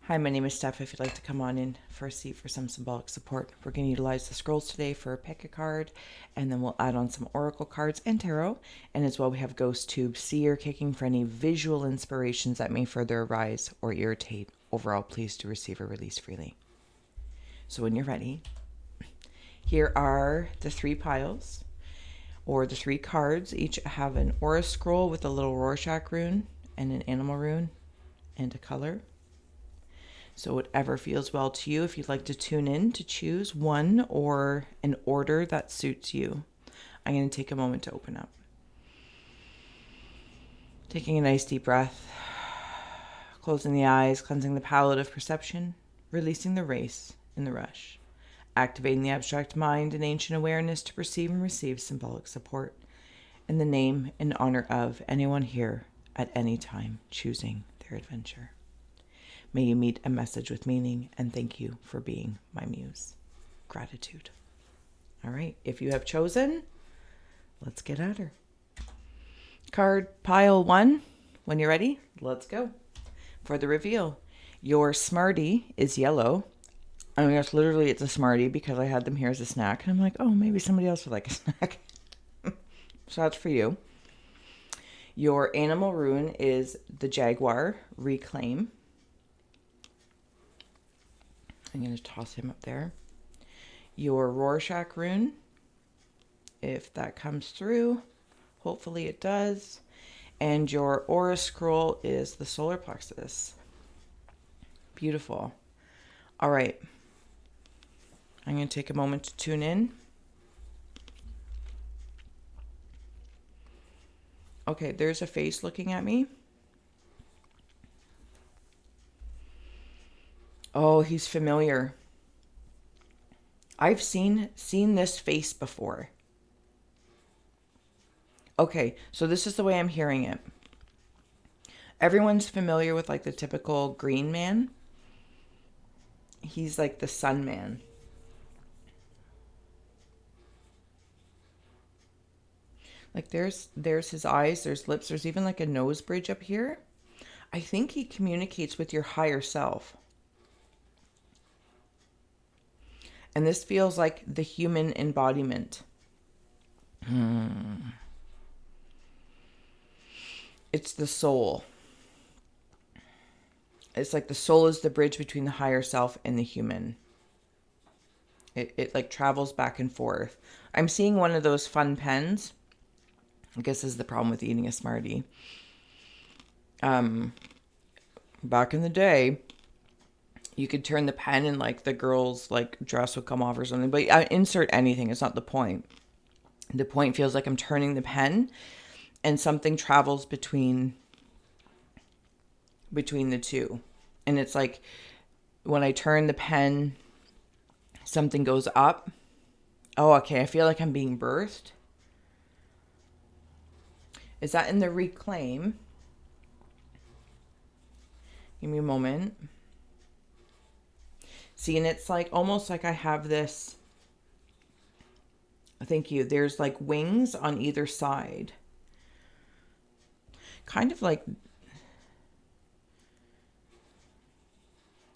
Hi, my name is Steph. If you'd like to come on in for a seat for some symbolic support, we're going to utilize the scrolls today for pick a card, and then we'll add on some oracle cards and tarot. And as well, we have ghost tube, seer kicking for any visual inspirations that may further arise or irritate. Overall, please do receive or release freely. So when you're ready, here are the 3 piles, or the 3 cards. Each have an aura scroll with a little Rorschach rune and an animal rune and a color. So whatever feels well to you, if you'd like to tune in to choose one or an order that suits you. I'm going to take a moment to open up. Taking a nice deep breath, closing the eyes, cleansing the palette of perception, releasing the race in the rush, activating the abstract mind and ancient awareness to perceive and receive symbolic support in the name and honor of anyone here at any time choosing their adventure. May you meet a message with meaning, and thank you for being my muse. Gratitude. All right, if you have chosen, let's get at her. Card pile 1, when you're ready, let's go. For the reveal, your Smartie is yellow. I mean, literally it's a Smartie because I had them here as a snack, and I'm like, oh, maybe somebody else would like a snack. So that's for you. Your animal rune is the Jaguar, Reclaim. I'm going to toss him up there. Your Rorschach rune, if that comes through, hopefully it does. And your aura scroll is the solar plexus. Beautiful. All right. I'm going to take a moment to tune in. Okay, there's a face looking at me. Oh, he's familiar. I've seen this face before. Okay, so this is the way I'm hearing it. Everyone's familiar with like the typical green man. He's like the sun man. Like there's his eyes, there's lips, there's even like a nose bridge up here. I think he communicates with your higher self. And this feels like the human embodiment. It's the soul. It's like the soul is the bridge between the higher self and the human. It like travels back and forth. I'm seeing one of those fun pens. I guess this is the problem with eating a Smartie. Back in the day, you could turn the pen and like the girl's like dress would come off or something. But I insert anything. It's not the point. The point feels like I'm turning the pen and something travels between the two. And it's like when I turn the pen, something goes up. Oh, okay. I feel like I'm being birthed. Is that in the Reclaim? Give me a moment. See, and it's like almost like I have this. Thank you. There's like wings on either side. Kind of like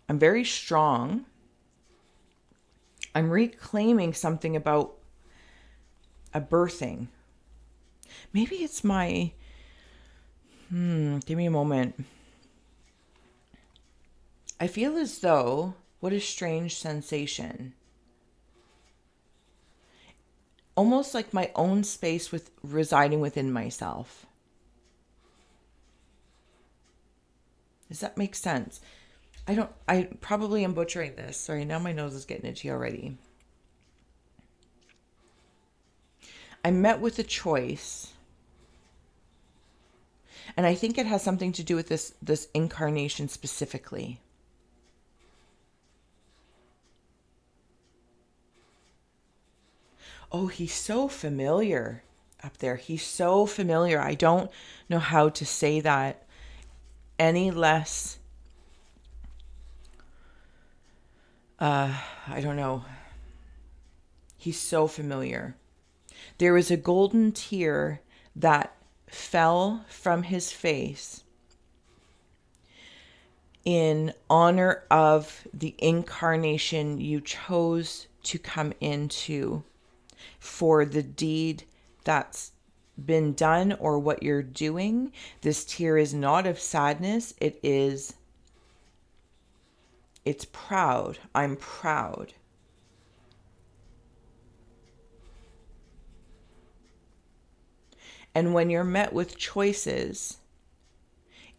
I'm very strong. I'm reclaiming something about a birthing. Maybe it's my. Give me a moment. I feel as though, what a strange sensation. Almost like my own space with residing within myself. Does that make sense? I probably am butchering this. Sorry, now my nose is getting itchy already. I'm met with a choice. And I think it has something to do with this incarnation specifically. Oh, he's so familiar up there. He's so familiar. I don't know how to say that any less. I don't know. He's so familiar. There was a golden tear that fell from his face. in honor of the incarnation you chose to come into, for the deed that's been done or what you're doing. This tear is not of sadness. It's proud. I'm proud. And when you're met with choices,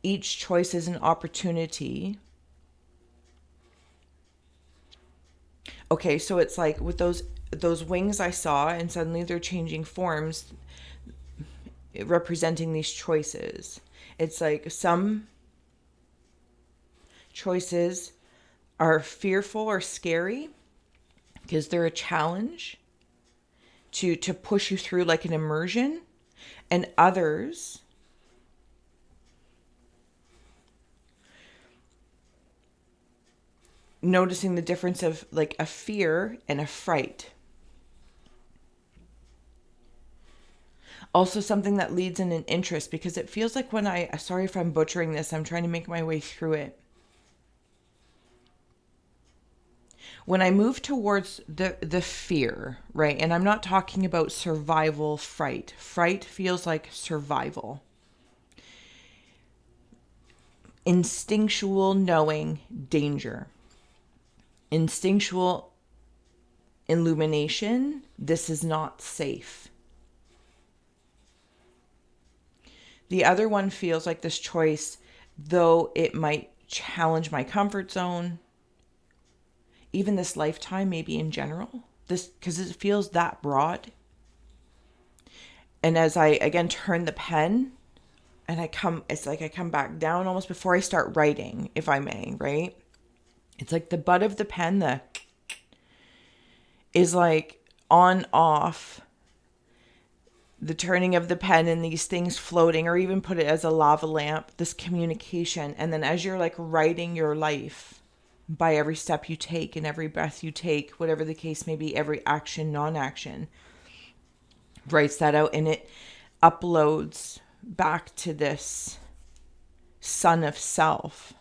each choice is an opportunity. Okay, so it's like with those wings I saw, and suddenly they're changing forms, representing these choices. It's like some choices are fearful or scary because they're a challenge to push you through, like an immersion, and others noticing the difference of like a fear and a fright. Also something that leads in an interest, because it feels like when sorry if I'm butchering this, I'm trying to make my way through it. When I move towards the fear, right? And I'm not talking about survival fright. Fright feels like survival. Instinctual knowing, danger. Instinctual illumination, this is not safe. The other one feels like this choice, though it might challenge my comfort zone, even this lifetime, maybe in general, this, because it feels that broad. And as I again turn the pen and it's like I come back down almost before I start writing, if I may, right? It's like the butt of the pen, is like on off, the turning of the pen and these things floating, or even put it as a lava lamp, this communication. And then as you're like writing your life, by every step you take and every breath you take, whatever the case may be, every action, non-action, writes that out, and it uploads back to this sun of self.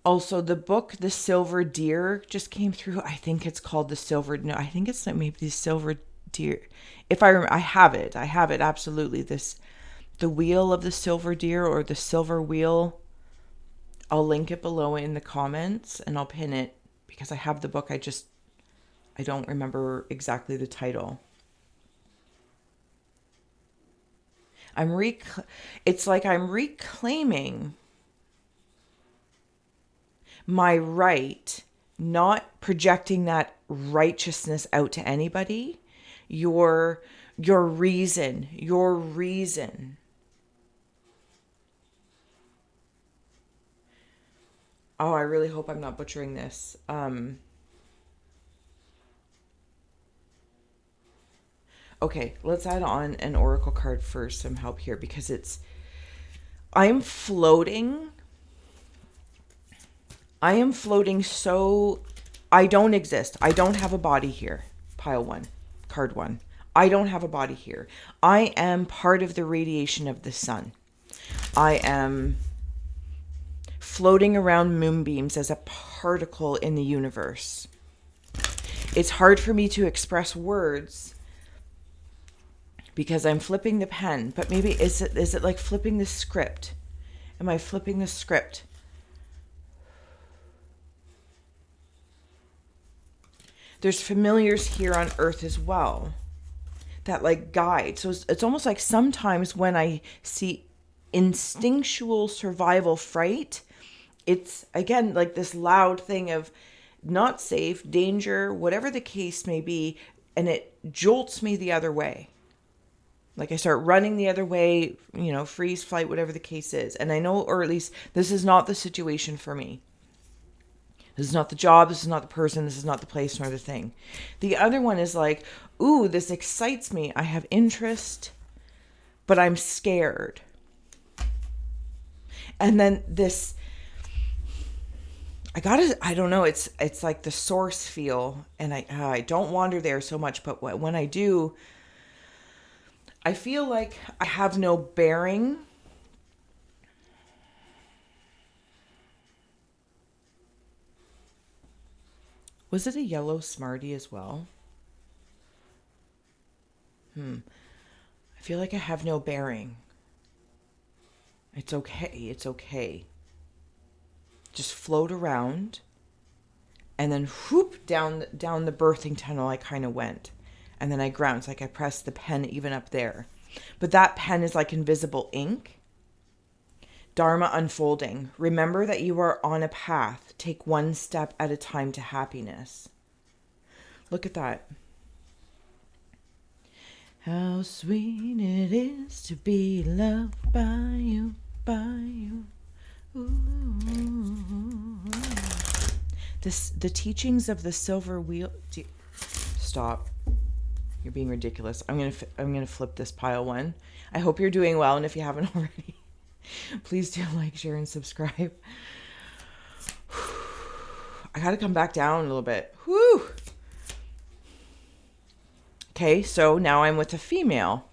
Also, the book, The Silver Deer, just came through. I think it's called I think it's like maybe The Silver Deer. If I remember, I have it, absolutely. The Wheel of the Silver Deer, or The Silver Wheel. I'll link it below in the comments, and I'll pin it because I have the book. I don't remember exactly the title. It's like I'm reclaiming my right, not projecting that righteousness out to anybody. Your reason. Oh, I really hope I'm not butchering this. Okay, let's add on an oracle card for some help here, because I'm floating. So I don't exist. I don't have a body here. Pile 1, card 1. I don't have a body here. I am part of the radiation of the sun. I am floating around moonbeams as a particle in the universe. It's hard for me to express words because I'm flipping the pen, but maybe is it like flipping the script? Am I flipping the script? There's familiars here on earth as well that like guide. So it's almost like sometimes when I see instinctual survival fright, it's again like this loud thing of not safe, danger, whatever the case may be, and it jolts me the other way. Like I start running the other way, freeze, flight, whatever the case is. And I know, or at least this is not the situation for me. This is not the job, this is not the person, this is not the place, nor the thing. The other one is like, ooh, this excites me. I have interest, but I'm scared. And then this, I don't know, it's like the source feel, and I don't wander there so much, but when I do, I feel like I have no bearing Was it a yellow Smartie as well? I feel like I have no bearing. It's okay. It's okay. Just float around, and then whoop down the birthing tunnel. I kind of went, and then I ground. It's like I pressed the pen even up there, but that pen is like invisible ink. Dharma unfolding. Remember that you are on a path. Take one step at a time to happiness. Look at that. How sweet it is to be loved by you, by you. Ooh. The teachings of the silver wheel. Stop. You're being ridiculous. I'm gonna flip this pile one. I hope you're doing well, and if you haven't already, please do like, share, and subscribe. I gotta come back down a little bit. Whew. Okay, so now I'm with a female.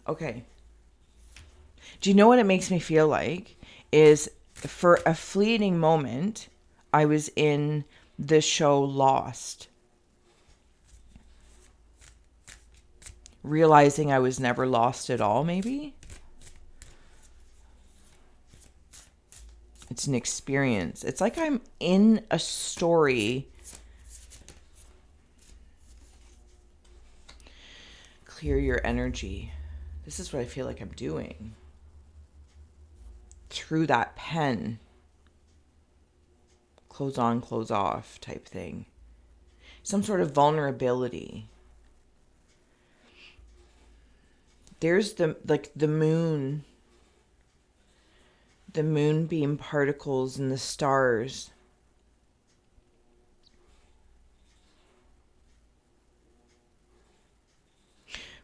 Okay. Do you know what it makes me feel like? Is for a fleeting moment, I was in the show Lost, realizing I was never lost at all, maybe? It's an experience. It's like I'm in a story. Clear your energy. This is what I feel like I'm doing. Through that pen. Close on, close off type thing. Some sort of vulnerability. There's the moon. The moonbeam particles and the stars.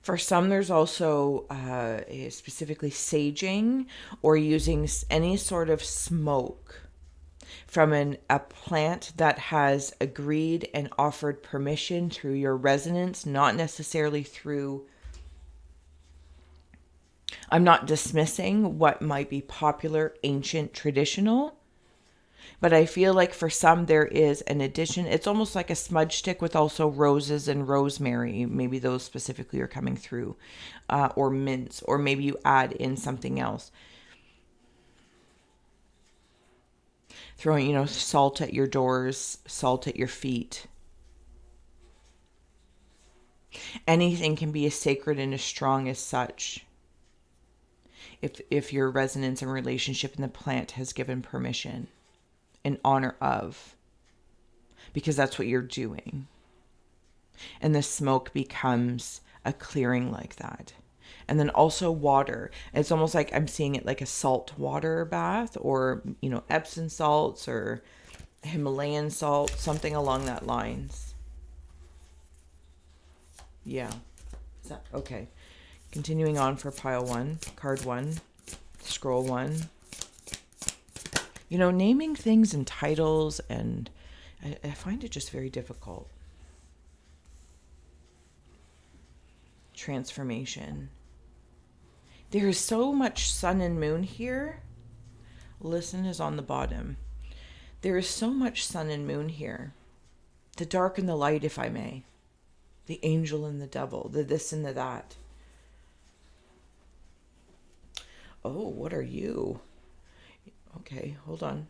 For some, there's also specifically saging or using any sort of smoke from a plant that has agreed and offered permission through your resonance, not necessarily through... I'm not dismissing what might be popular, ancient, traditional, but I feel like for some there is an addition. It's almost like a smudge stick with also roses and rosemary. Maybe those specifically are coming through, or mints, or maybe you add in something else. Throwing, salt at your doors, salt at your feet. Anything can be as sacred and as strong as such. If your resonance and relationship in the plant has given permission. In honor of, because that's what you're doing. And the smoke becomes a clearing like that. And then also water. It's almost like I'm seeing it like a salt water bath, or, Epsom salts or Himalayan salt, something along that lines. Yeah. Okay. Continuing on for pile one, card one, scroll one. Naming things and titles, and I find it just very difficult. Transformation. There is so much sun and moon here. Listen is on the bottom. There is so much sun and moon here. The dark and the light, if I may. The angel and the devil. The this and the that. Oh, what are you? Okay, hold on.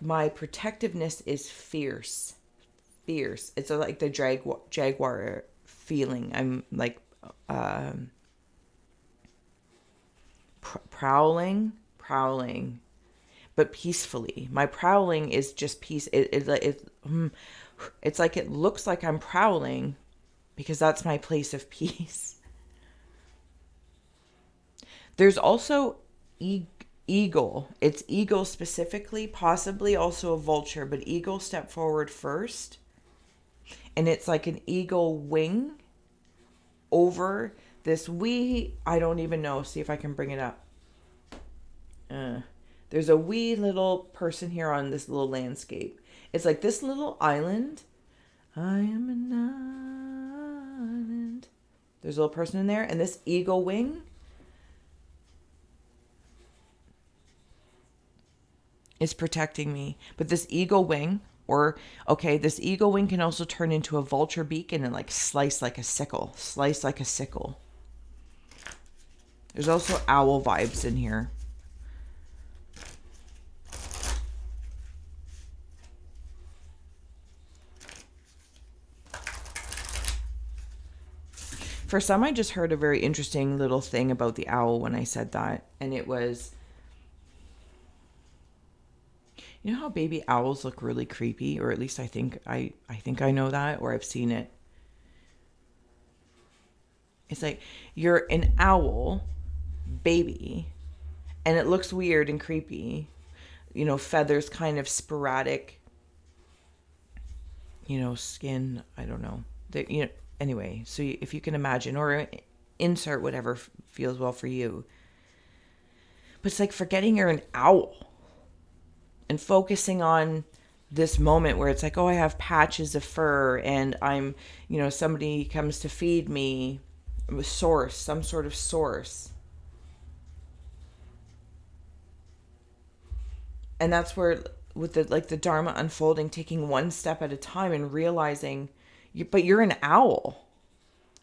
My protectiveness is fierce. Fierce. It's like the jaguar feeling. I'm like prowling, but peacefully. My prowling is just peace. It's like it looks like I'm prowling, because that's my place of peace. There's also eagle. It's eagle specifically, possibly also a vulture, but eagle step forward first. And it's like an eagle wing over this I don't even know. See if I can bring it up. There's a wee little person here on this little landscape. It's like this little island. I am an island. There's a little person in there, and this eagle wing is protecting me. But this eagle wing, this eagle wing can also turn into a vulture beak and then like slice like a sickle. Slice like a sickle. There's also owl vibes in here. For some, I just heard a very interesting little thing about the owl when I said that. And it was, you know how baby owls look really creepy? Or at least I think I know that, or I've seen it. It's like you're an owl baby and it looks weird and creepy. You know, feathers kind of sporadic. You know, skin, I don't know. Anyway, so if you can imagine, or insert whatever feels well for you. But it's like forgetting you're an owl and focusing on this moment where it's like, oh, I have patches of fur and I'm, somebody comes to feed me, a source, some sort of source. And that's where, with the Dharma unfolding, taking one step at a time and realizing, but you're an owl.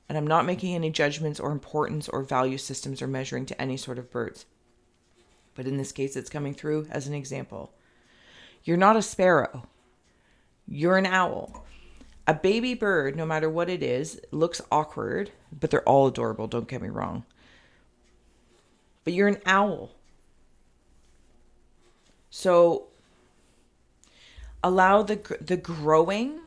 And I'm not making any judgments or importance or value systems or measuring to any sort of birds. But in this case, it's coming through as an example. You're not a sparrow. You're an owl. A baby bird, no matter what it is, looks awkward, but they're all adorable, don't get me wrong. But you're an owl. So allow the growing.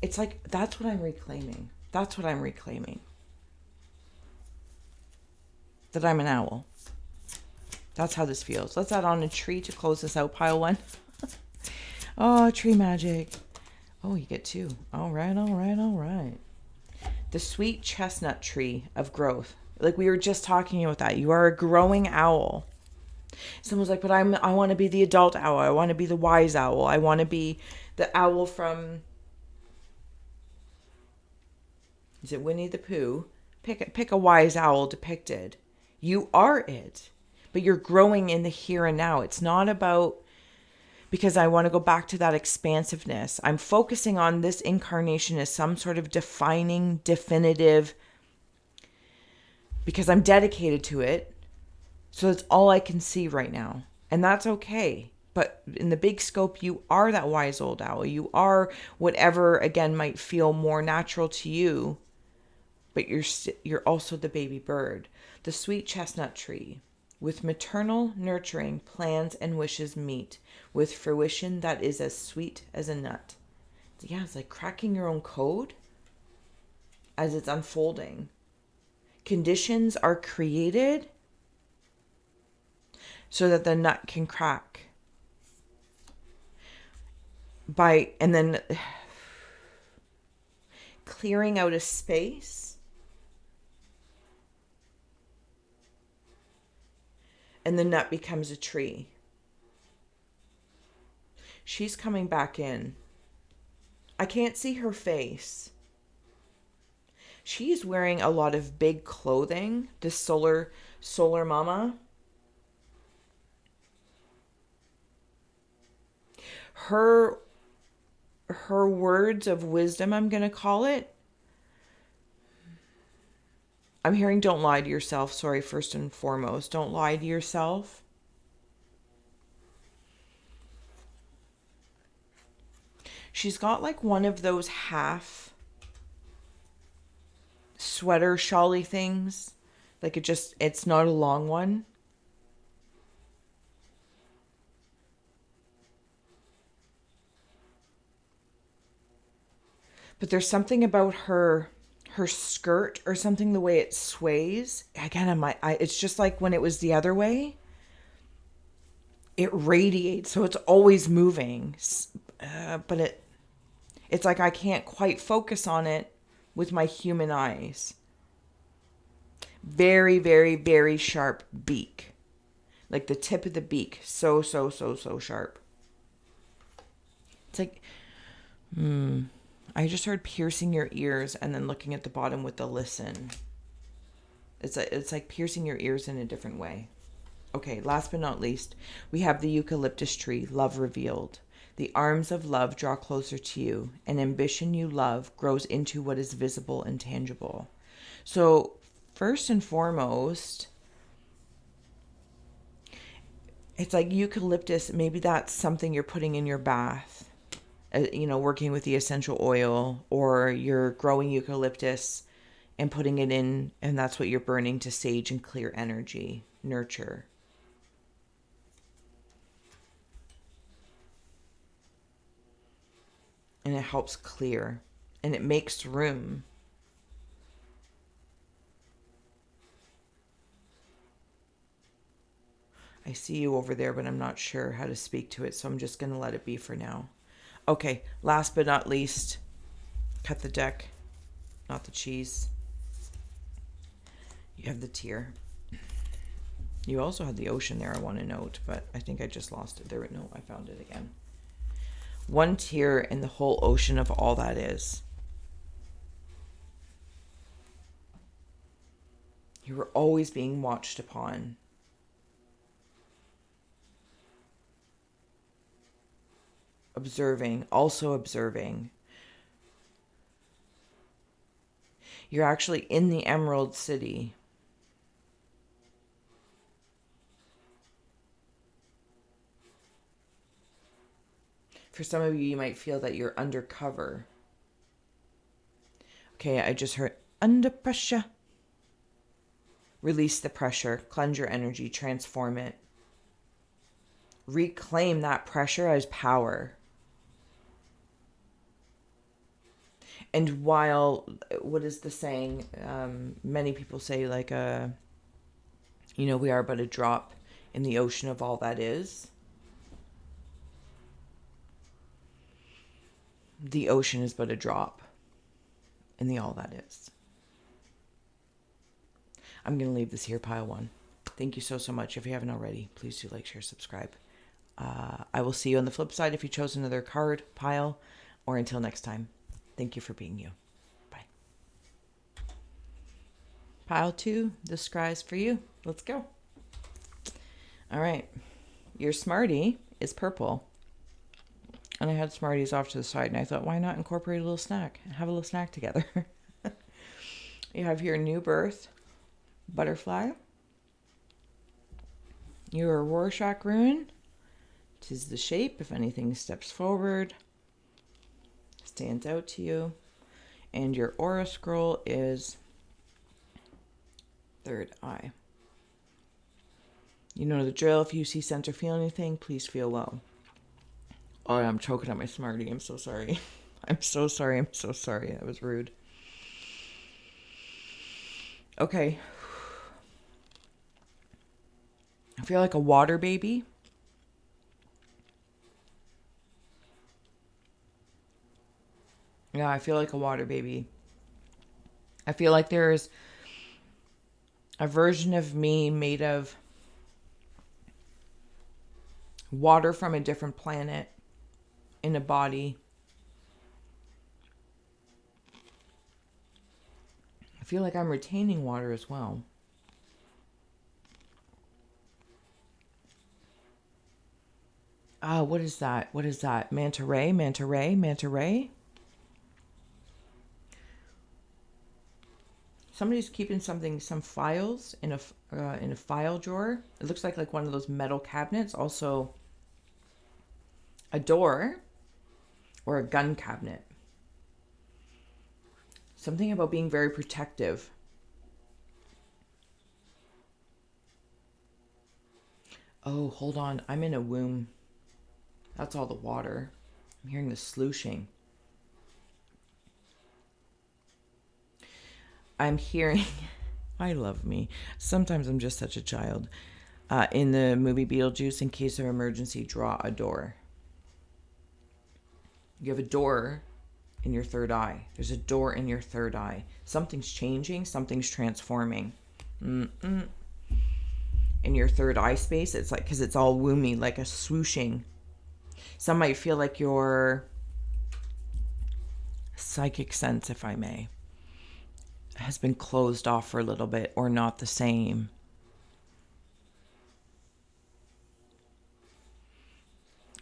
It's like, that's what I'm reclaiming. That's what I'm reclaiming. That I'm an owl. That's how this feels. Let's add on a tree to close this out, pile one. Oh, tree magic. Oh, you get two. All right, all right, all right. The sweet chestnut tree of growth. Like we were just talking about that. You are a growing owl. Someone's like, but I want to be the adult owl. I want to be the wise owl. I want to be the owl from, is it Winnie the Pooh? Pick a wise owl depicted. You are it, but you're growing in the here and now. It's not about, because I want to go back to that expansiveness. I'm focusing on this incarnation as some sort of defining, definitive, because I'm dedicated to it. So that's all I can see right now. And that's okay. But in the big scope, you are that wise old owl. You are whatever, again, might feel more natural to you. But you're also the baby bird. The sweet chestnut tree. With maternal nurturing, plans and wishes meet. With fruition that is as sweet as a nut. Yeah, it's like cracking your own code as it's unfolding. Conditions are created so that the nut can crack. And then clearing out a space. And the nut becomes a tree. She's coming back in. I can't see her face. She's wearing a lot of big clothing. This solar mama. Her words of wisdom, I'm going to call it. I'm hearing don't lie to yourself. Sorry, first and foremost. Don't lie to yourself. She's got like one of those half sweater shawly things. Like it's not a long one. But there's something about her skirt or something, the way it sways. Again, it's just like when it was the other way. It radiates, so it's always moving. But it's like I can't quite focus on it with my human eyes. Very, very, very sharp beak. Like the tip of the beak. So sharp. It's like, I just heard piercing your ears and then looking at the bottom with the listen. It's like piercing your ears in a different way. Okay, last but not least, we have the eucalyptus tree, love revealed. The arms of love draw closer to you, and ambition you love grows into what is visible and tangible. So, first and foremost, it's like eucalyptus, maybe that's something you're putting in your bath, working with the essential oil, or you're growing eucalyptus and putting it in, and that's what you're burning to sage and clear energy, nurture. And it helps clear, and it makes room. I see you over there, but I'm not sure how to speak to it, so I'm just going to let it be for now. Okay, last but not least, cut the deck, not the cheese. You have the tear. You also had the ocean there, I want to note, but I think I just lost it. No, I found it again. One tear in the whole ocean of all that is. You were always being watched upon. Observing, also observing. You're actually in the Emerald City. For some of you, you might feel that you're undercover. Okay, I just heard under pressure. Release the pressure, cleanse your energy, transform it. Reclaim that pressure as power. And while, what is the saying? Many people say like, we are but a drop in the ocean of all that is. The ocean is but a drop in the all that is. I'm going to leave this here, pile one. Thank you so much. If you haven't already, please do like, share, subscribe. I will see you on the flip side if you chose another card, pile, or until next time. Thank you for being you. Bye. Pile 2, the Scry is for you. Let's go. All right. Your Smartie is purple. And I had Smarties off to the side, and I thought, why not incorporate a little snack and have a little snack together? You have your New Birth butterfly. Your Rorschach rune. 'Tis the shape. If anything steps forward, stands out to you. And your aura scroll is Third Eye. You know the drill. If you see, sense, or feel anything, please feel well. Oh, I'm choking on my Smartie. I'm so sorry. I'm so sorry. That was rude. Okay. I feel like a water baby. Yeah, I feel like a water baby. I feel like there's a version of me made of water from a different planet in a body. I feel like I'm retaining water as well. What is that? Manta ray? Somebody's keeping some files in a file drawer. It looks like one of those metal cabinets. Also, a door or a gun cabinet. Something about being very protective. Oh, hold on. I'm in a womb. That's all the water. I'm hearing the slooshing. I'm hearing... I love me. Sometimes I'm just such a child. In the movie Beetlejuice, in case of emergency, draw a door. You have a door in your third eye. There's a door in your third eye. Something's changing. Something's transforming. In your third eye space, it's like, because it's all woomy, like a swooshing. Some might feel like your psychic sense, if I may, has been closed off for a little bit or not the same.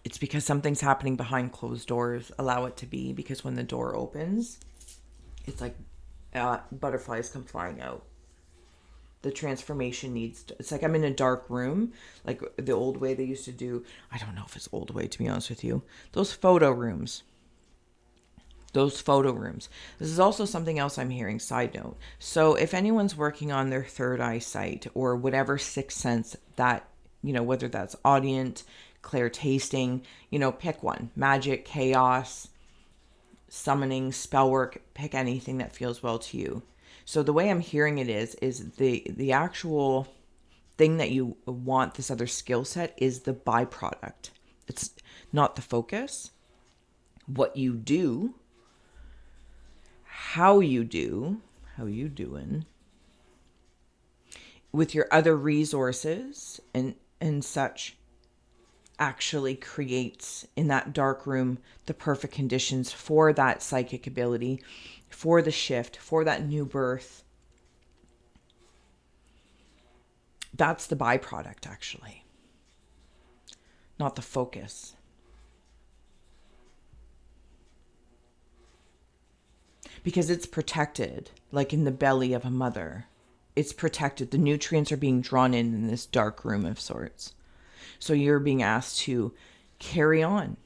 It's because something's happening behind closed doors. Allow it to be, because when the door opens, it's like butterflies come flying out. The transformation needs to, it's like I'm in a dark room, like the old way they used to do. I don't know if it's old way, to be honest with you. Those photo rooms. This is also something else I'm hearing, side note. So if anyone's working on their third eye sight or whatever sixth sense that, whether that's audient, clair tasting, pick one. Magic, chaos, summoning, spell work, pick anything that feels well to you. So the way I'm hearing it is the actual thing that you want, this other skill set, is the byproduct. It's not the focus. What you do, how you doing with your other resources and such actually creates in that dark room the perfect conditions for that psychic ability, for the shift, for that new birth. That's the byproduct, actually, not the focus. Because it's protected, like in the belly of a mother. It's protected. The nutrients are being drawn in this dark room of sorts. So you're being asked to carry on.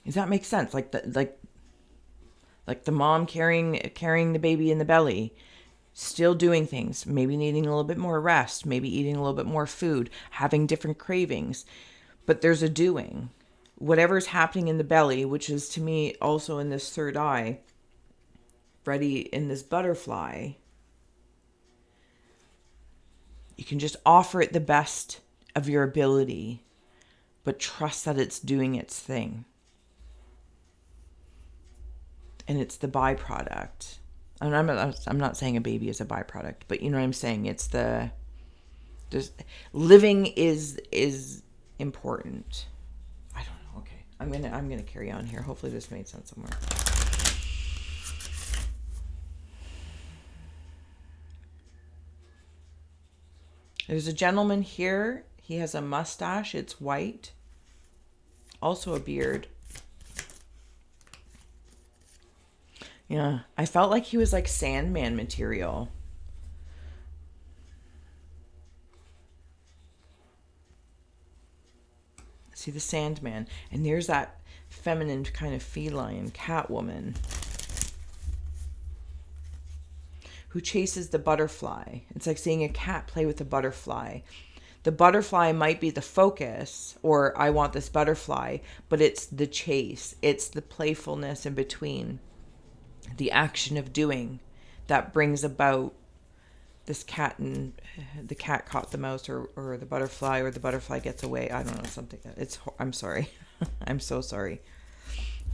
Does that make sense? Like the mom carrying the baby in the belly, still doing things, maybe needing a little bit more rest, maybe eating a little bit more food, having different cravings, but there's a doing. Whatever's happening in the belly, which is to me also in this third eye, ready in this butterfly, you can just offer it the best of your ability, but trust that it's doing its thing. And it's the byproduct. And I'm not saying a baby is a byproduct, but you know what I'm saying? It's living is important. I don't know. Okay. I'm gonna carry on here. Hopefully this made sense somewhere. There's a gentleman here. He has a mustache. It's white. Also a beard. Yeah, I felt like he was like Sandman material. See the Sandman. And there's that feminine kind of feline Catwoman who chases the butterfly. It's like seeing a cat play with a butterfly. The butterfly might be the focus, or I want this butterfly, but it's the chase. It's the playfulness in between. The action of doing that brings about this cat, and the cat caught the mouse, or the butterfly gets away. I don't know, something. I'm sorry. I'm so sorry.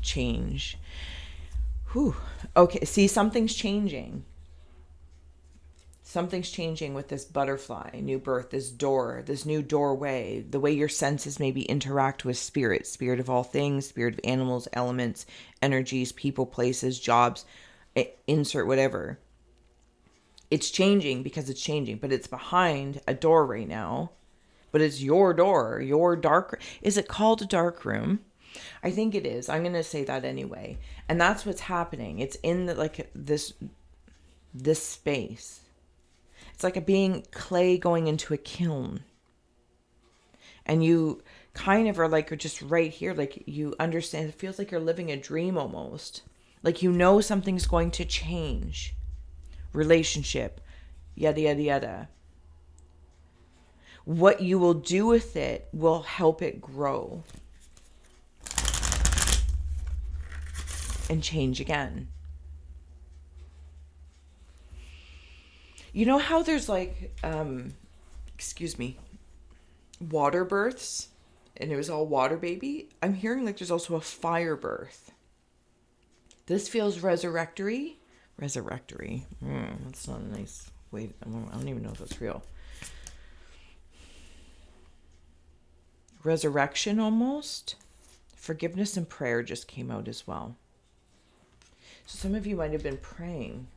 Change. Whew. Okay, see, something's changing. Something's changing with this butterfly, new birth, this door, this new doorway, the way your senses maybe interact with spirit of all things, spirit of animals, elements, energies, people, places, jobs, insert whatever. It's changing because it's changing, but it's behind a door right now. But it's your door, your dark. Is it called a dark room? I think it is. I'm going to say that anyway. And that's what's happening. It's in this space. It's like a being clay going into a kiln. And you kind of are like just right here. Like you understand. It feels like you're living a dream almost. Like something's going to change. Relationship. Yada, yada, yada. What you will do with it will help it grow. And change again. You know how there's water births, and it was all water baby? I'm hearing like there's also a fire birth. This feels resurrectory. Resurrectory. That's not a nice way. I don't even know if that's real. Resurrection almost. Forgiveness and prayer just came out as well. So some of you might have been praying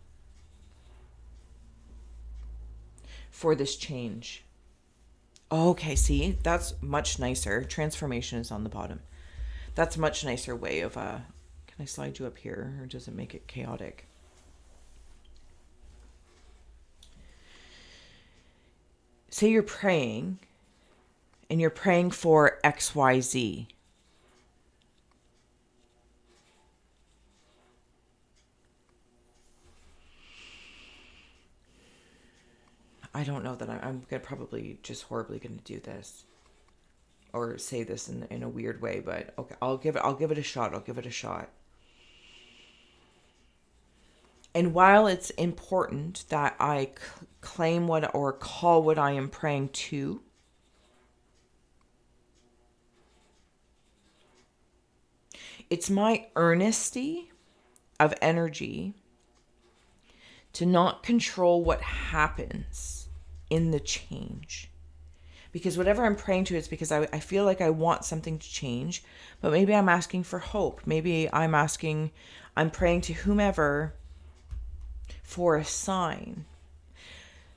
for this change. Okay, see, that's much nicer. Transformation is on the bottom. That's a much nicer way of, can I slide you up here, or does it make it chaotic? Say you're praying, and you're praying for XYZ. I don't know that I'm gonna probably just horribly going to do this or say this in a weird way, but okay, I'll give it a shot. I'll give it a shot. And while it's important that I claim what or call what I am praying to, it's my earnesty of energy to not control what happens in the change. Because whatever I'm praying to is because I feel like I want something to change, but maybe I'm asking for hope. Maybe I'm praying to whomever for a sign.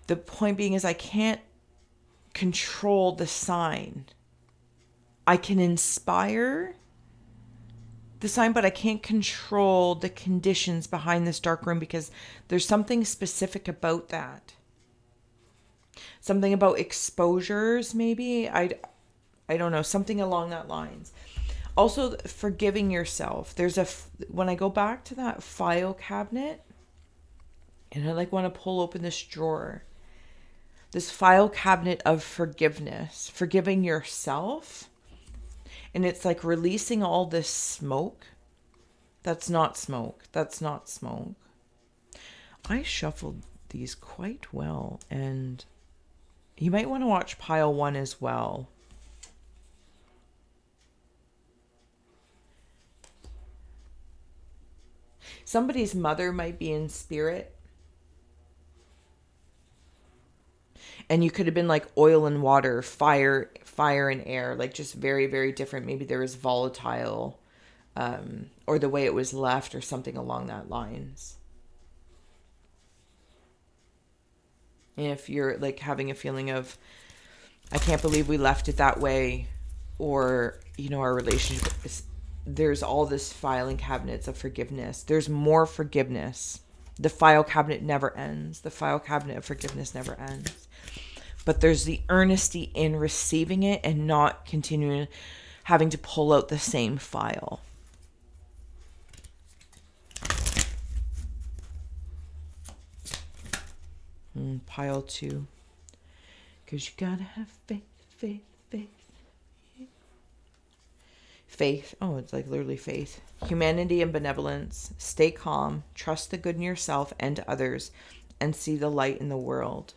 The point being is I can't control the sign. I can inspire the sign, but I can't control the conditions behind this dark room because there's something specific about that. Something about exposures, maybe. I don't know, something along that lines. Also, forgiving yourself. When I go back to that file cabinet, and I want to pull open this drawer, this file cabinet of forgiveness, forgiving yourself. And it's like releasing all this smoke. That's not smoke. That's not smoke. I shuffled these quite well, and you might want to watch pile 1 as well. Somebody's mother might be in spirit. And you could have been like oil and water, fire and air, like just very, very different. Maybe there was volatile, or the way it was left or something along that lines. And if you're like having a feeling of, I can't believe we left it that way, or, our relationship there's all this filing cabinets of forgiveness. There's more forgiveness. The file cabinet never ends. The file cabinet of forgiveness never ends. But there's the earnesty in receiving it and not continuing having to pull out the same file. Pile 2. Because you gotta have faith. Faith. Oh, it's like literally faith. Humanity and benevolence. Stay calm. Trust the good in yourself and others. And see the light in the world.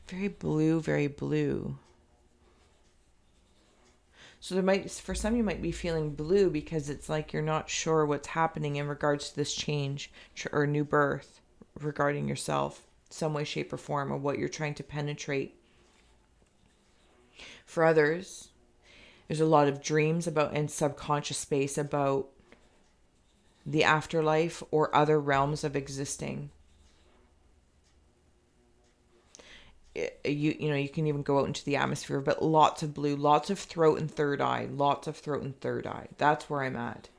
Very blue, very blue. So for some you might be feeling blue because it's like you're not sure what's happening in regards to this change or new birth regarding yourself, some way, shape, or form, or what you're trying to penetrate. For others, there's a lot of dreams about and subconscious space about the afterlife or other realms of existing. You can even go out into the atmosphere, but lots of blue, lots of throat and third eye, That's where I'm at.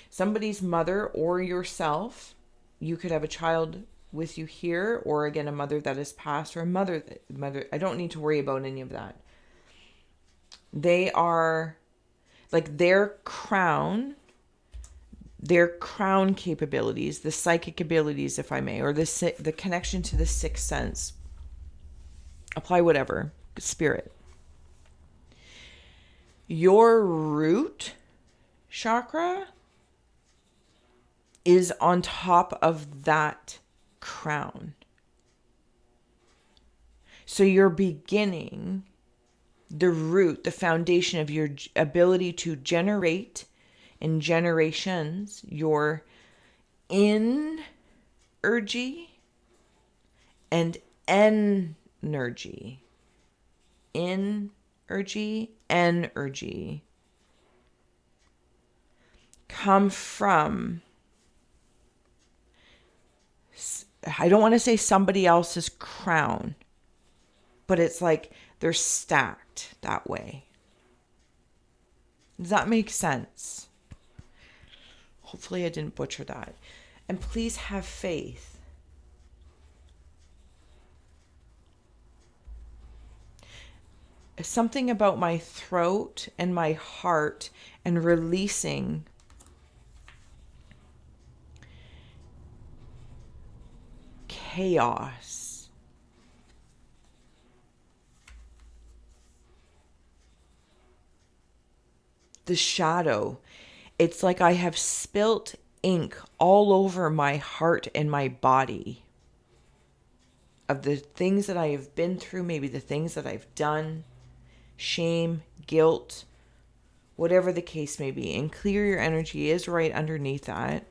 Somebody's mother or yourself, you could have a child with you here, or again, a mother that has passed, or a mother. I don't need to worry about any of that. They are like their crown capabilities, the psychic abilities, if I may, or the connection to the sixth sense. Apply whatever, spirit. Your root chakra is on top of that crown. So you're beginning the root, the foundation of your ability to generate in generations your energy and energy. Energy. come from, I don't want to say somebody else's crown, but it's like they're stacked that way. Does that make sense? Hopefully I didn't butcher that. And please have faith. Something about my throat and my heart and releasing chaos. The shadow. It's like I have spilt ink all over my heart and my body of the things that I have been through, maybe the things that I've done, shame, guilt, whatever the case may be. And clear your energy is right underneath that.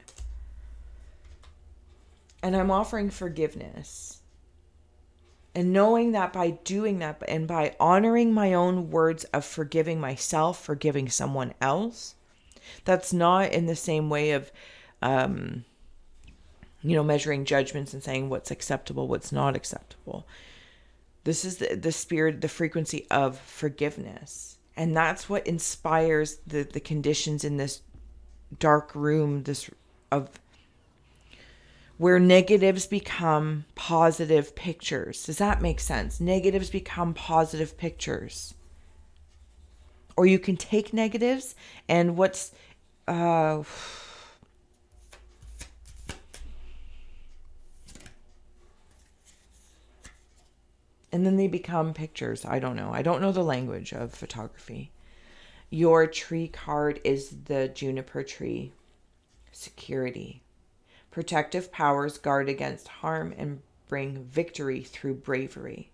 And I'm offering forgiveness. And knowing that by doing that and by honoring my own words of forgiving myself, forgiving someone else, that's not in the same way of, measuring judgments and saying what's acceptable, what's not acceptable. This is the spirit, the frequency of forgiveness. And that's what inspires the conditions in this dark room, where negatives become positive pictures. Does that make sense? Negatives become positive pictures. Or you can take negatives and and then they become pictures. I don't know. I don't know the language of photography. Your tree card is the juniper tree. Security. Protective powers guard against harm and bring victory through bravery.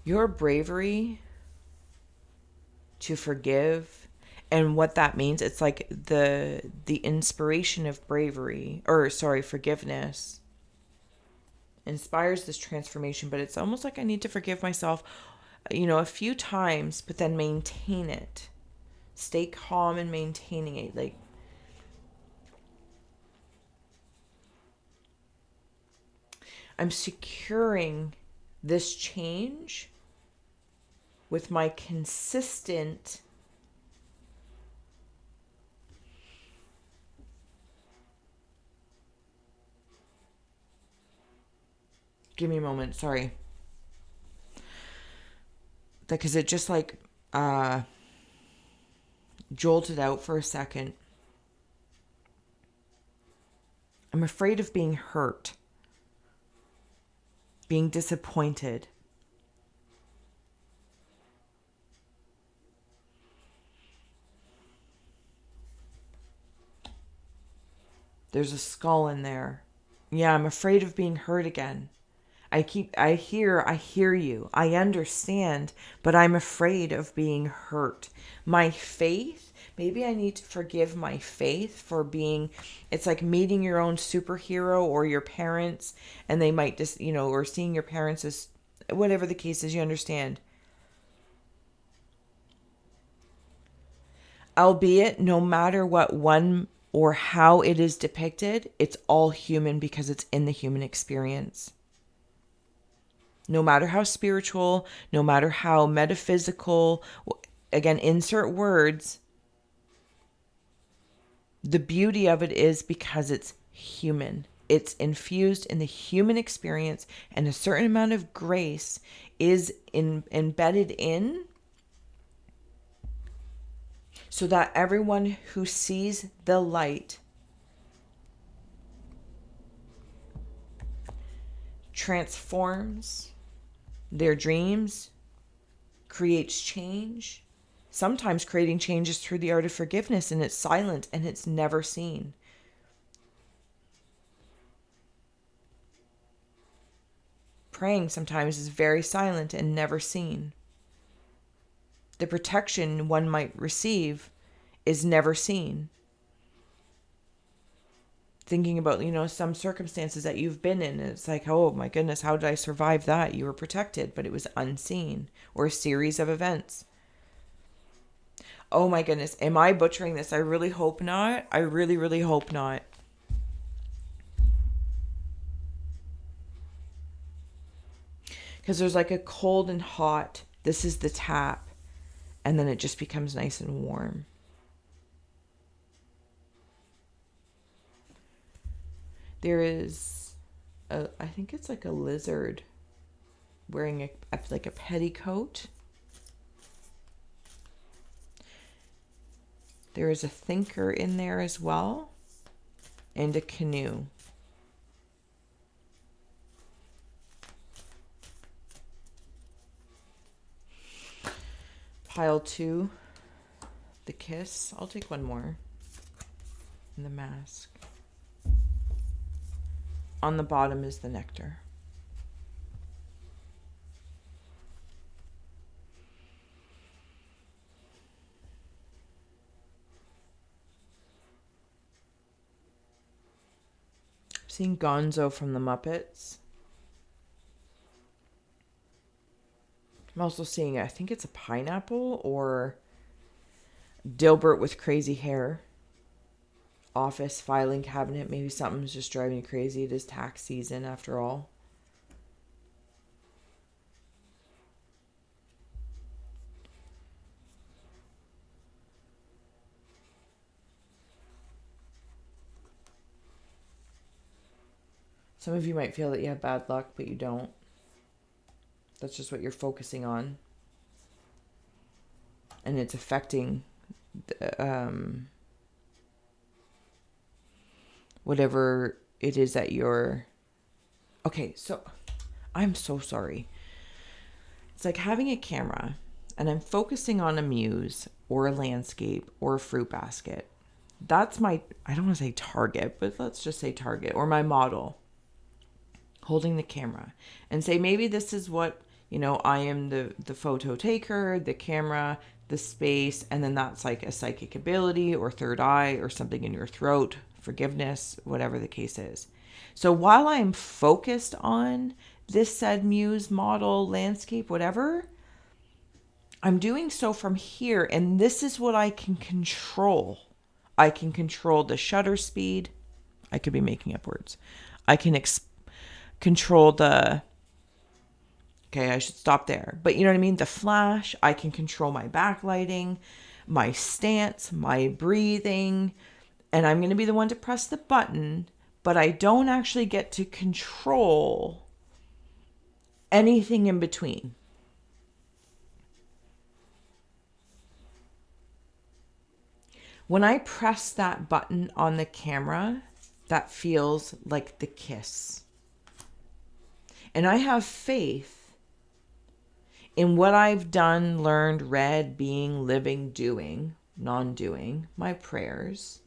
Your bravery to forgive, and what that means, it's like the inspiration of forgiveness inspires this transformation. But it's almost like I need to forgive myself, a few times, but then maintain it. Stay calm and maintaining it. Like, I'm securing this change with my consistent give me a moment, sorry. Because it just jolted out for a second. I'm afraid of being hurt, being disappointed. There's a skull in there. Yeah, I'm afraid of being hurt again. I hear you. I understand, but I'm afraid of being hurt. My faith, maybe I need to forgive my faith for being, it's like meeting your own superhero or your parents, and they might just, or seeing your parents as, whatever the case is, you understand. Albeit, no matter what one or how it is depicted, it's all human because it's in the human experience. No matter how spiritual, no matter how metaphysical, again, insert words, the beauty of it is because it's human. It's infused in the human experience, and a certain amount of grace is embedded in, so that everyone who sees the light transforms their dreams, creates change. Sometimes creating change is through the art of forgiveness, and it's silent and it's never seen. Praying sometimes is very silent and never seen. The protection one might receive is never seen. Thinking about, some circumstances that you've been in, and it's like, oh my goodness, how did I survive that? You were protected, but it was unseen, or a series of events. Oh my goodness, am I butchering this? I really hope not. I really, really hope not. Because there's like a cold and hot. This is the tap. And then it just becomes nice and warm. There is, I think it's like a lizard wearing like a petticoat. There is a thinker in there as well. And a canoe. Pile 2, the kiss. I'll take one more. And the mask. On the bottom is the nectar. I'm seeing Gonzo from the Muppets. I'm also seeing, I think it's a pineapple or Dilbert with crazy hair. Office, filing cabinet. Maybe something's just driving you crazy. It is tax season after all. Some of you might feel that you have bad luck, but you don't. That's just what you're focusing on. And it's affecting whatever it is that you're... Okay, so I'm so sorry. It's like having a camera and I'm focusing on a muse or a landscape or a fruit basket. That's my, I don't want to say target, but let's just say target, or my model. Holding the camera and say, maybe this is what, I am the photo taker, the camera, the space, and then that's like a psychic ability or third eye or something in your throat, forgiveness, whatever the case is. So while I'm focused on this said muse, model, landscape, whatever, I'm doing so from here, and this is what I can control. I can control the shutter speed. I could be making up words. I can control the... Okay, I should stop there. But you know what I mean? The flash, I can control my backlighting, my stance, my breathing, and I'm going to be the one to press the button, but I don't actually get to control anything in between. When I press that button on the camera, that feels like the kiss. And I have faith in what I've done, learned, read, being, living, doing, non-doing, my prayers,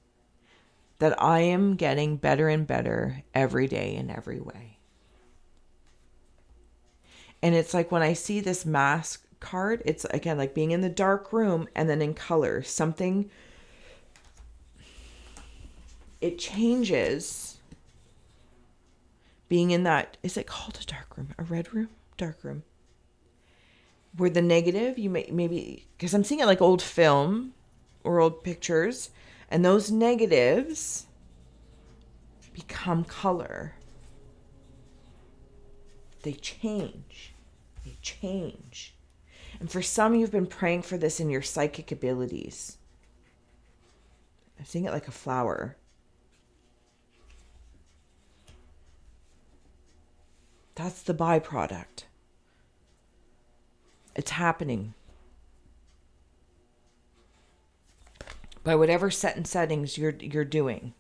that I am getting better and better every day in every way. And it's like when I see this mask card, it's again like being in the dark room and then in color, something, it changes being in that, is it called a dark room? A red room? Dark room. Where the negative, you maybe, because I'm seeing it like old film or old pictures, and those negatives become color. They change. They change. And for some, you've been praying for this in your psychic abilities. I'm seeing it like a flower. That's the byproduct. It's happening. By whatever set and settings you're doing.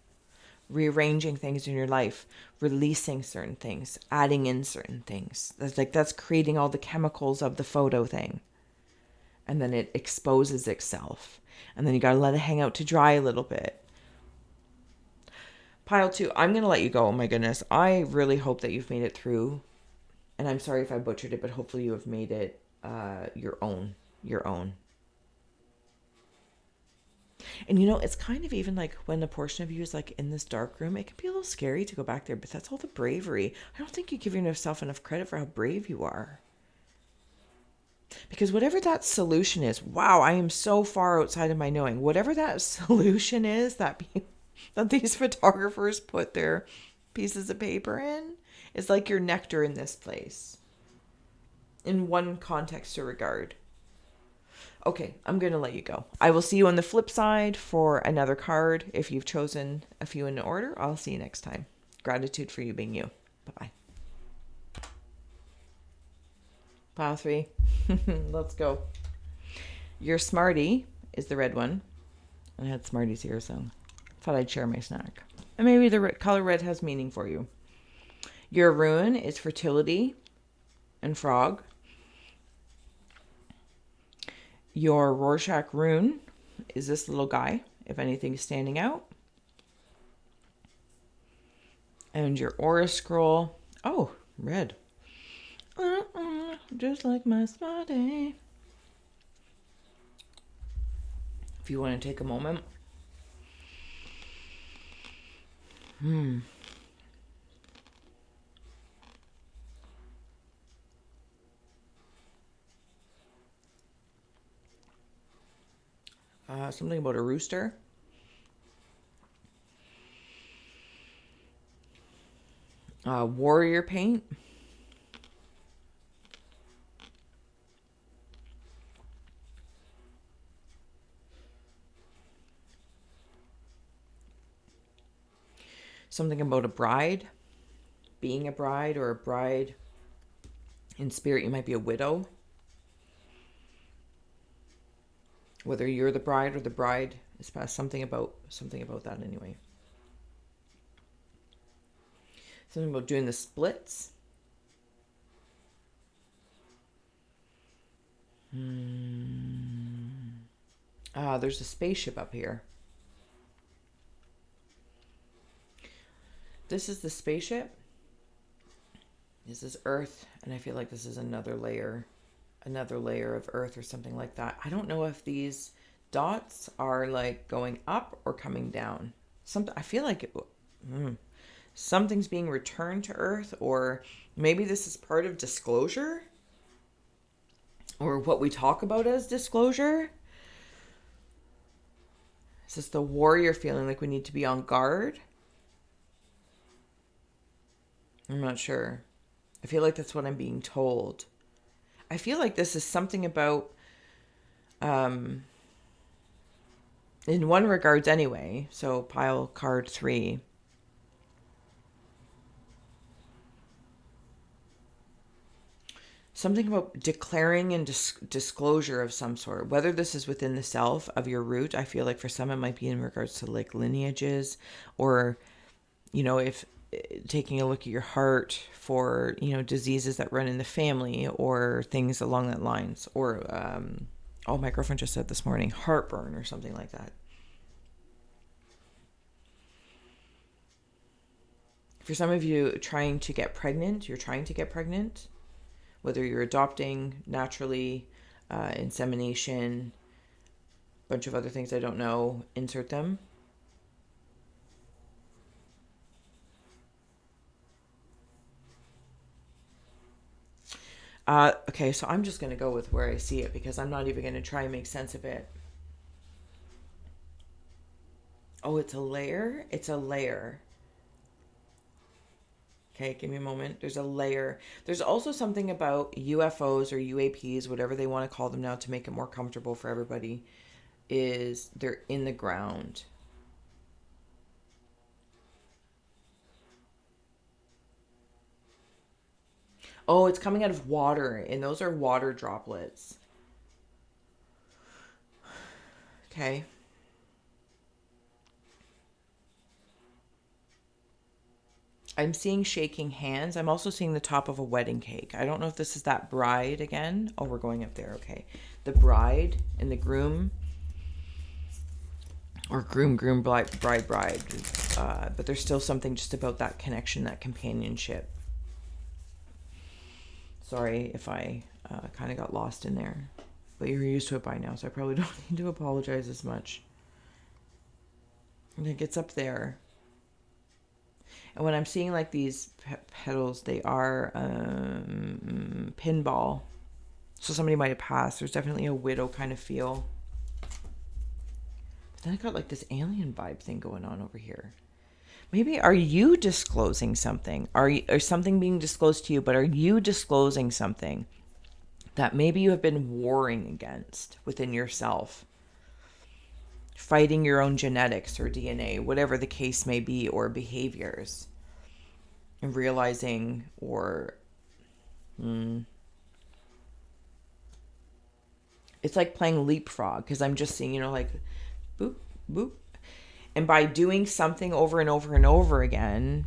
Rearranging things in your life. Releasing certain things. Adding in certain things. That's creating all the chemicals of the photo thing. And then it exposes itself. And then you got to let it hang out to dry a little bit. Pile 2, I'm going to let you go. Oh my goodness. I really hope that you've made it through. And I'm sorry if I butchered it, but hopefully you have made it your own. And you know, it's kind of even like when a portion of you is like in this dark room, it can be a little scary to go back there, but that's all the bravery. I don't think you give yourself enough credit for how brave you are. Because whatever that solution is, wow, I am so far outside of my knowing. Whatever that solution is that that these photographers put their pieces of paper in is like your nectar in this place. In one context or regard. Okay, I'm going to let you go. I will see you on the flip side for another card. If you've chosen a few in order, I'll see you next time. Gratitude for you being you. Bye-bye. Pile 3. Let's go. Your Smartie is the red one. I had Smarties here, so thought I'd share my snack. And maybe the color red has meaning for you. Your rune is fertility and frog. Your Rorschach rune is this little guy, if anything's standing out. And your aura scroll, oh, red. Just like my Smartie. If you want to take a moment. Something about a rooster. Warrior paint. Something about a bride. Being a bride or a bride. In spirit, you might be a widow. Whether you're the bride or the bride is past, something about that anyway. Something about doing the splits. There's a spaceship up here. This is the spaceship. This is Earth, and I feel like this is another layer of Earth or something like that. I don't know if these dots are like going up or coming down. I feel like something's being returned to Earth, or maybe this is part of disclosure, or what we talk about as disclosure. Is this the warrior feeling like we need to be on guard? I'm not sure. I feel like that's what I'm being told. I feel like this is something about, in one regards anyway, so pile card 3. Something about declaring and disclosure of some sort, whether this is within the self of your root. I feel like for some it might be in regards to like lineages, or, you know, if taking a look at your heart for, you know, diseases that run in the family or things along that lines, or my girlfriend just said this morning, heartburn or something like that. For some of you, you're trying to get pregnant, whether you're adopting naturally, insemination, a bunch of other things I don't know, insert them. Okay, so I'm just going to go with where I see it because I'm not even going to try and make sense of it. Oh, it's a layer? It's a layer. Okay, give me a moment. There's a layer. There's also something about UFOs or UAPs, whatever they want to call them now to make it more comfortable for everybody, is they're in the ground. Oh, it's coming out of water, and those are water droplets. Okay. I'm seeing shaking hands. I'm also seeing the top of a wedding cake. I don't know if this is that bride again. Oh, we're going up there. Okay. The bride and the groom. Or groom, bride. But there's still something just about that connection, that companionship. Sorry if I kind of got lost in there. But you're used to it by now, so I probably don't need to apologize as much. It gets up there. And when I'm seeing like these petals, they are pinball. So somebody might have passed. There's definitely a widow kind of feel. But then I got like this alien vibe thing going on over here. Maybe are you disclosing something? Or something being disclosed to you, but are you disclosing something that maybe you have been warring against within yourself? Fighting your own genetics or DNA, whatever the case may be, or behaviors. And realizing it's like playing leapfrog, because I'm just seeing, like boop, boop. And by doing something over and over and over again,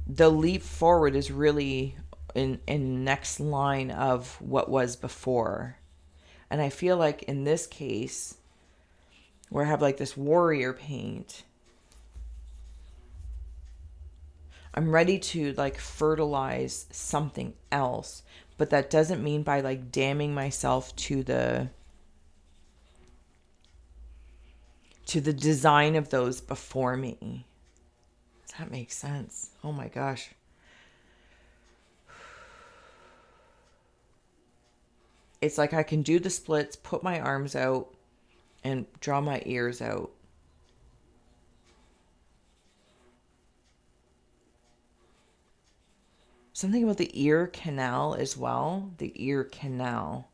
the leap forward is really in next line of what was before. And I feel like in this case, where I have like this warrior paint, I'm ready to like fertilize something else. But that doesn't mean by like damning myself to the design of those before me. Does that make sense? Oh my gosh. It's like I can do the splits, put my arms out, and draw my ears out. Something about the ear canal as well. The ear canal.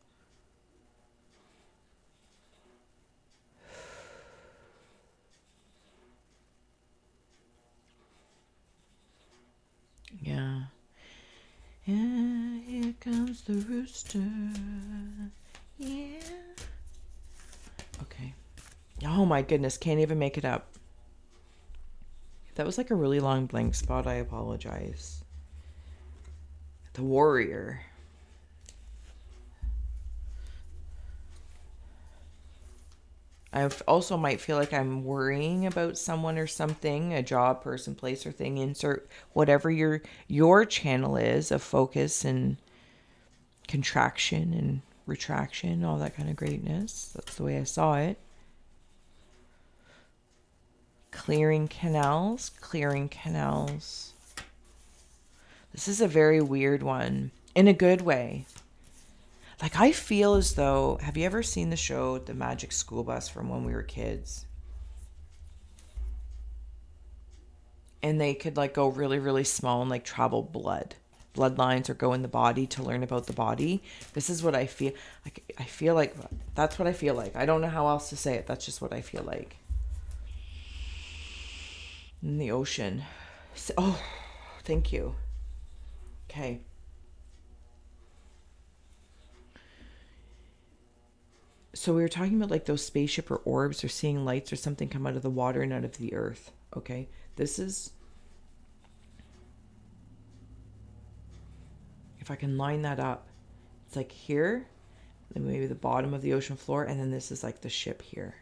Yeah. Yeah, here comes the rooster. Yeah. Okay. Oh my goodness, can't even make it up. If that was like a really long blank spot, I apologize. The warrior. I also might feel like I'm worrying about someone or something, a job, person, place, or thing. Insert whatever your channel is of focus and contraction and retraction, all that kind of greatness. That's the way I saw it. Clearing canals, clearing canals. This is a very weird one in a good way. Like, I feel as though, have you ever seen the show The Magic School Bus from when we were kids? And they could like go really, really small and like travel bloodlines or go in the body to learn about the body. This is what I feel. I feel like that's what I feel like. I don't know how else to say it. That's just what I feel like. In the ocean. Oh, thank you. Okay. So we were talking about like those spaceship or orbs or seeing lights or something come out of the water and out of the earth. Okay. This is, if I can line that up, it's like here, then maybe the bottom of the ocean floor, and then this is like the ship here.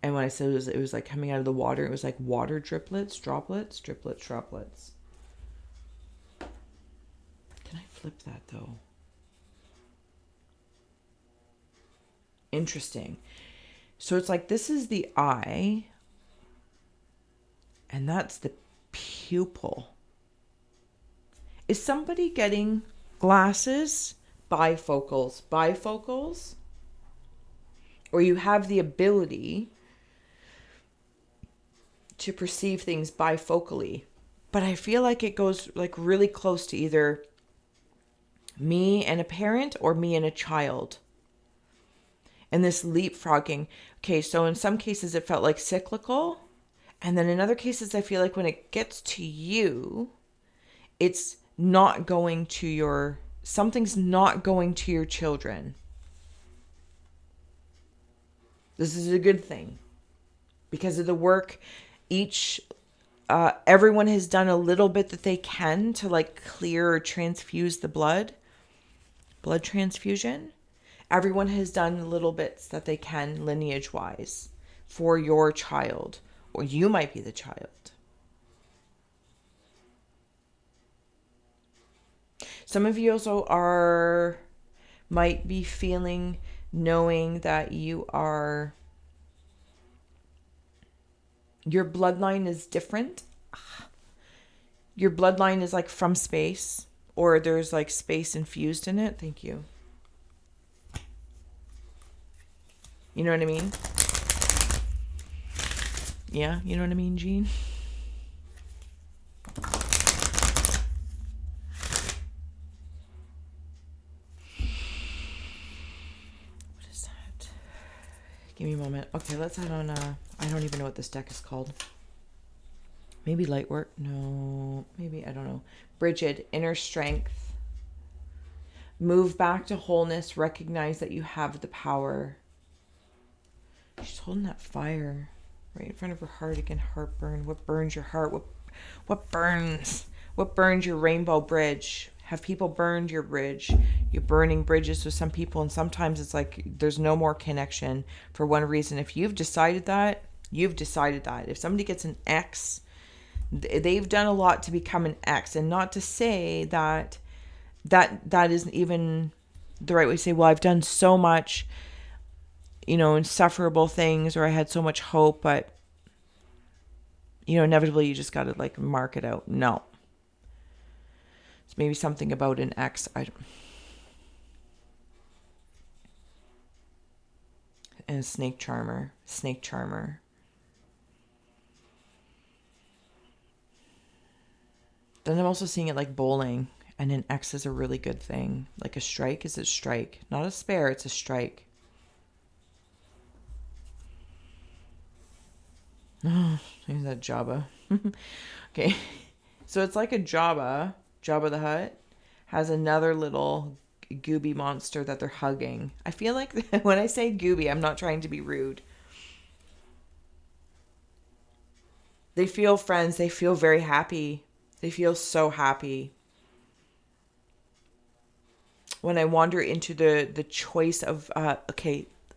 And when I said it was like coming out of the water, it was like water droplets. Can I flip that though? Interesting. So it's like this is the eye, and that's the pupil. Is somebody getting glasses? Bifocals? Or you have the ability to perceive things bifocally. But I feel like it goes like really close to either me and a parent or me and a child. And this leapfrogging. Okay, so in some cases it felt like cyclical. And then in other cases I feel like when it gets to you, it's not going to something's not going to your children. This is a good thing. Because of the work, everyone has done a little bit that they can to like clear or transfuse the blood transfusion. Everyone has done little bits that they can lineage wise for your child, or you might be the child. Some of you also might be knowing that you are Your bloodline is different. Your bloodline is like from space, or there's like space infused in it. Thank you. You know what I mean? Yeah, you know what I mean, Jean? What is that? Give me a moment. Okay, let's add on I don't even know what this deck is called. Maybe Lightwork? No. Maybe, I don't know. Bridget, Inner Strength. Move back to wholeness. Recognize that you have the power. She's holding that fire right in front of her heart again. Heartburn. What burns your heart? What burns? What burns your rainbow bridge? Have people burned your bridge? You're burning bridges with some people, and sometimes it's like there's no more connection for one reason. If you've decided that, you've decided that. If somebody gets an X, they've done a lot to become an X. And not to say that isn't even the right way to say, well, I've done so much, insufferable things, or I had so much hope, but, inevitably you just got to like mark it out. No. It's maybe something about an X. And snake charmer. Then I'm also seeing it like bowling, and an X is a really good thing. Like a strike is a strike. Not a spare, it's a strike. Oh, maybe that Jabba. Okay. So it's like a Jabba the Hutt has another little gooby monster that they're hugging. I feel like when I say gooby, I'm not trying to be rude. They feel friends. They feel very happy. They feel so happy. When I wander into the choice of,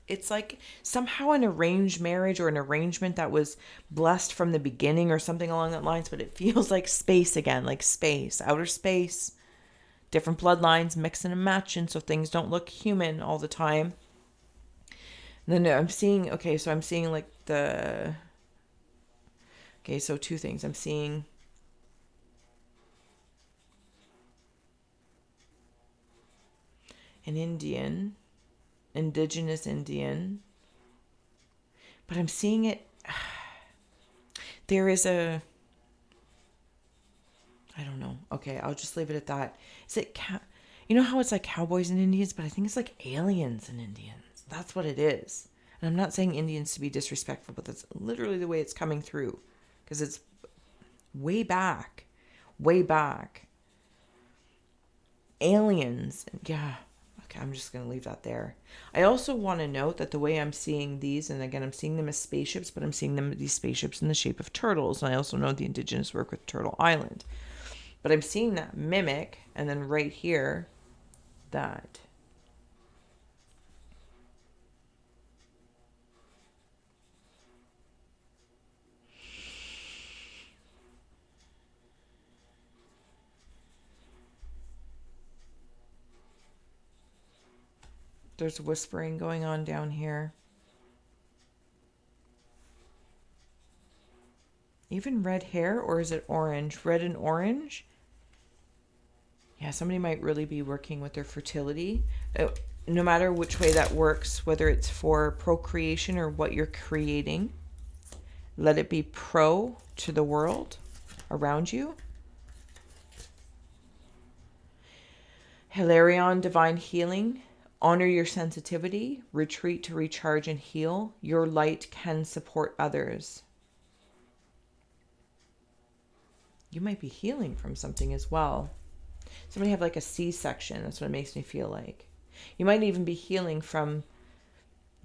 it's like somehow an arranged marriage or an arrangement that was blessed from the beginning or something along that lines, but it feels like space again, like space, outer space, different bloodlines mixing and matching so things don't look human all the time. And then I'm seeing, like so two things. I'm seeing an indigenous Indian, but I'm seeing it. There is I don't know. Okay, I'll just leave it at that. Is it you know how it's like cowboys and Indians, but I think it's like aliens and Indians. That's what it is. And I'm not saying Indians to be disrespectful, but that's literally the way it's coming through, because it's way back. Aliens. Yeah. Okay, I'm just going to leave that there. I also want to note that the way I'm seeing these, and again, I'm seeing them as spaceships, but I'm seeing these spaceships in the shape of turtles. And I also know the indigenous work with Turtle Island. But I'm seeing that mimic, and then right here, that. There's whispering going on down here. Even red hair, or is it orange? Red and orange? Yeah, somebody might really be working with their fertility. No matter which way that works, whether it's for procreation or what you're creating, let it be pro to the world around you. Hilarion, divine healing. Honor your sensitivity. Retreat to recharge and heal. Your light can support others. You might be healing from something as well. Somebody have like a C-section. That's what it makes me feel like. You might even be healing from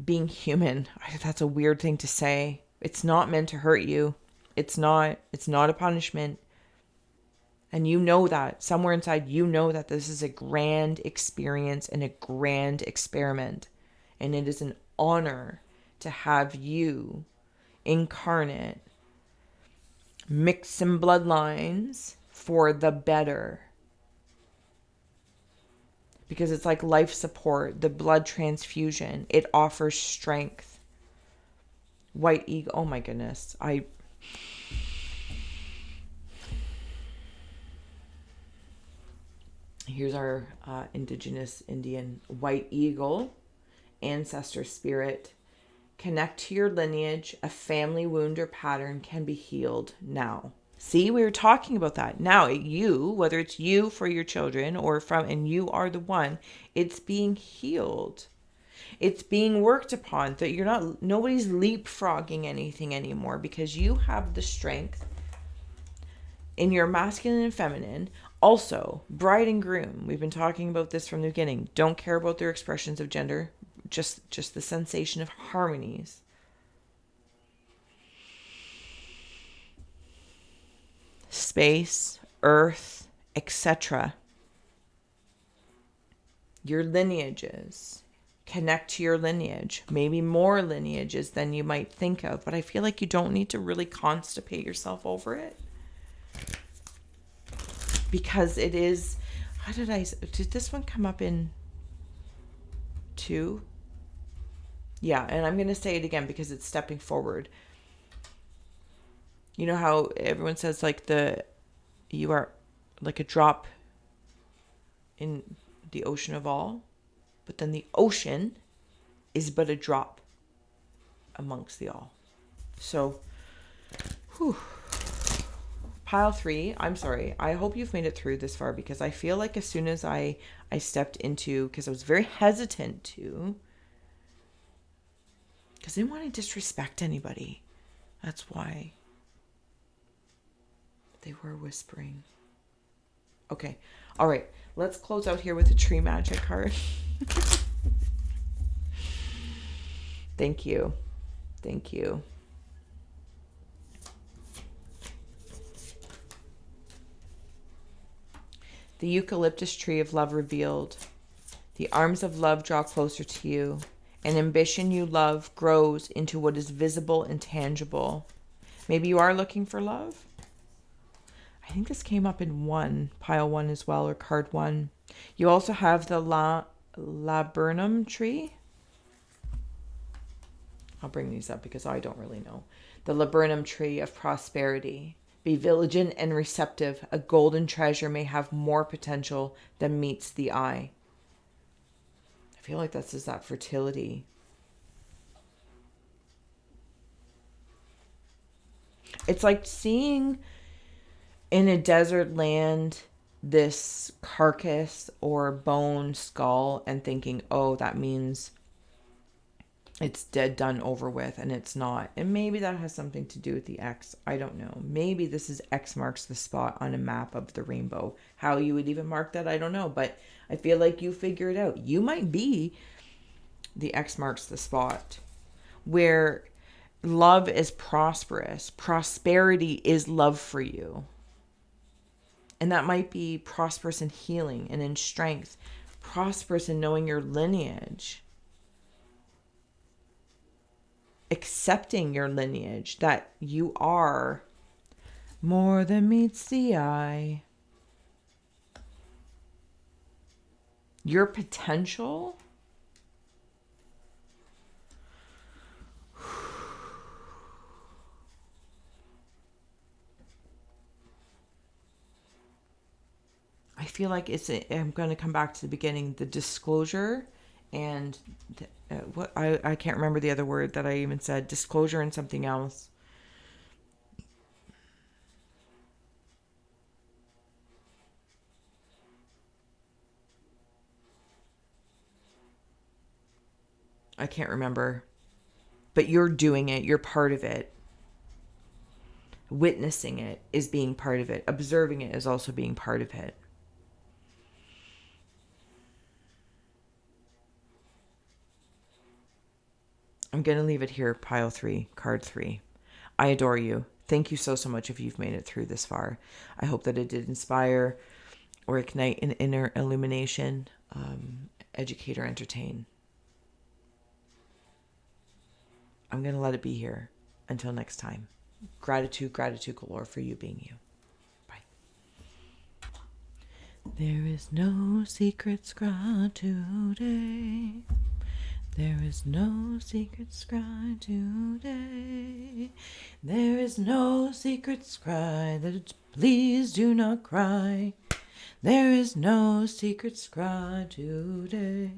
being human. That's a weird thing to say. It's not meant to hurt you. It's not a punishment. And you know that. Somewhere inside, you know that this is a grand experience and a grand experiment. And it is an honor to have you incarnate, mix some bloodlines for the better. Because it's like life support, the blood transfusion. It offers strength. White eagle. Oh my goodness. Here's our indigenous Indian white eagle, ancestor spirit. Connect to your lineage. A family wound or pattern can be healed now. See, we were talking about that. Now, you, whether it's you for your children or from, and you are the one, it's being healed. It's being worked upon. That you're not, nobody's leapfrogging anything anymore, because you have the strength in your masculine and feminine. Also, bride and groom. We've been talking about this from the beginning. Don't care about their expressions of gender. Just the sensation of harmonies. Space, earth, etc. Your lineages. Connect to your lineage. Maybe more lineages than you might think of. But I feel like you don't need to really constipate yourself over it. Because it is... did this one come up in 2? Yeah, and I'm going to say it again because it's stepping forward. You know how everyone says like you are like a drop in the ocean of all, but then the ocean is but a drop amongst the all. So, pile 3, I'm sorry. I hope you've made it through this far, because I feel like as soon as I stepped into, because I was very hesitant to, because I didn't want to disrespect anybody. That's why. They were whispering. Okay. All right. Let's close out here with the tree magic card. Thank you. Thank you. The eucalyptus tree of love revealed. The arms of love draw closer to you. An ambition you love grows into what is visible and tangible. Maybe you are looking for love? I think this came up in pile 1 as well, or card 1. You also have the laburnum tree. I'll bring these up because I don't really know. The laburnum tree of prosperity. Be vigilant and receptive. A golden treasure may have more potential than meets the eye. I feel like this is that fertility. It's like seeing in a desert land this carcass or bone skull and thinking, oh, that means it's dead, done, over with, and it's not. And maybe that has something to do with the X. I don't know. Maybe this is X marks the spot on a map of the rainbow. How you would even mark that, I don't know. But I feel like you figure it out. You might be the X marks the spot where love is prosperous. Prosperity is love for you. And that might be prosperous in healing and in strength. Prosperous in knowing your lineage. Accepting your lineage, that you are more than meets the eye. Your potential. I feel like I'm going to come back to the beginning, the disclosure and what I can't remember the other word that I even said, disclosure and something else. I can't remember, but you're doing it. You're part of it. Witnessing it is being part of it. Observing it is also being part of it. I'm going to leave it here, pile 3, card 3. I adore you. Thank you so much if you've made it through this far. I hope that it did inspire or ignite an inner illumination, educate or entertain. I'm going to let it be here. Until next time. Gratitude galore for you being you. Bye. There is no secret Scry today. There is no secret Scry today. There is no secret scry that please do not cry. There is no secret scry today.